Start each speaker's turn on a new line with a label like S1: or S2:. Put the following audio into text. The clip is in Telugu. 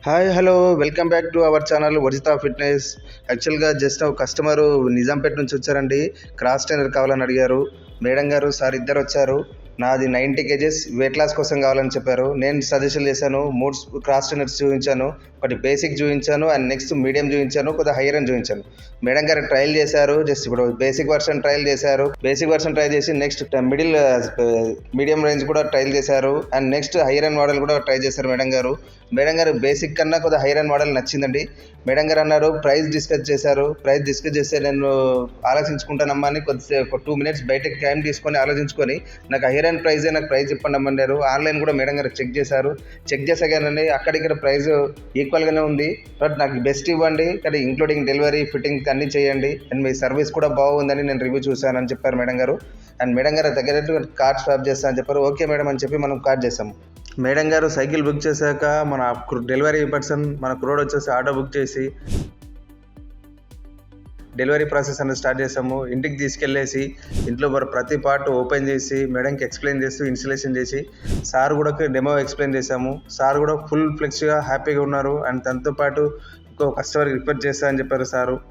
S1: Hi hello welcome back to our channel Varjitha fitness. యాక్చువల్గా జస్ట్ ఒక కస్టమరు నిజాంపేట నుంచి వచ్చారండి. క్రాస్ ట్రైనర్ కావాలని అడిగారు. మేడం గారు సార్ ఇద్దరు వచ్చారు. నాది 90 kgs వెయిట్ లాస్ కోసం కావాలని చెప్పారు. నేను సజెషన్ చేశాను, 3 క్రాస్ ట్రైనర్స్ చూపించాను. ఒకటి బేసిక్ చూపించాను అండ్ నెక్స్ట్ మీడియం చూపించాను, కొద్దిగా హైయర్ అని చూపించాను. మేడం గారు ట్రయల్ చేశారు. జస్ట్ ఇప్పుడు బేసిక్ వర్షన్ ట్రయల్ చేశారు. బేసిక్ వర్షన్ ట్రై చేసి నెక్స్ట్ మిడిల్ మీడియం రేంజ్ కూడా ట్రయల్ చేశారు and next hire and model కూడా ట్రై చేశారు మేడం గారు. మేడం గారు బేసిక్ కన్నా కొద్దిగా హైయర్ అండ్ మోడల్ నచ్చిందండి. మేడం గారు అన్నారు, ప్రైస్ డిస్కస్ చేశారు. ప్రైస్ డిస్కస్ చేస్తే నేను ఆలోచించుకుంటానమ్మా అని కొద్దిసేపు 2 minutes బయటకి టైం తీసుకొని ఆలోచించుకొని నాకు హైయర్ అండ్ ప్రైజే నాకు ప్రైస్ చెప్పండి. ఆన్లైన్ కూడా మేడం గారు చెక్ చేశారు. చెక్ చేసాగానండి అక్కడిక్కడ ప్రైస్ ఈక్వల్గానే ఉంది. బట్ నాకు బెస్ట్ ఇవ్వండి, కానీ ఇంక్లూడింగ్ డెలివరీ ఫిట్టింగ్ అన్నీ చేయండి అండ్ మీ సర్వీస్ కూడా బాగుందని నేను రివ్యూ చూశానని చెప్పారు మేడం గారు. అండ్ మేడం గారు దగ్గర కార్డ్ స్వాప్ చేస్తా అని చెప్పారు. ఓకే మేడం అని చెప్పి మనం కార్డ్ చేసాము. మేడం గారు సైకిల్ బుక్ చేశాక మన డెలివరీ పర్సన్ మన కుర్రోడు వచ్చేసి ఆటో బుక్ చేసి డెలివరీ ప్రాసెస్ అనేది స్టార్ట్ చేసాము. ఇంటికి తీసుకెళ్ళేసి ఇంట్లో ప్రతి పార్ట్ ఓపెన్ చేసి మేడంకి ఎక్స్ప్లెయిన్ చేస్తూ ఇన్స్టలేషన్ చేసి సార్ కూడా డెమో ఎక్స్ప్లెయిన్ చేసాము. సార్ కూడా ఫుల్ ఫ్లెక్స్గా హ్యాపీగా ఉన్నారు. అండ్ దాంతో పాటు ఇంకో కస్టమర్కి రిక్వెస్ట్ చేస్తా అని చెప్పారు సారు.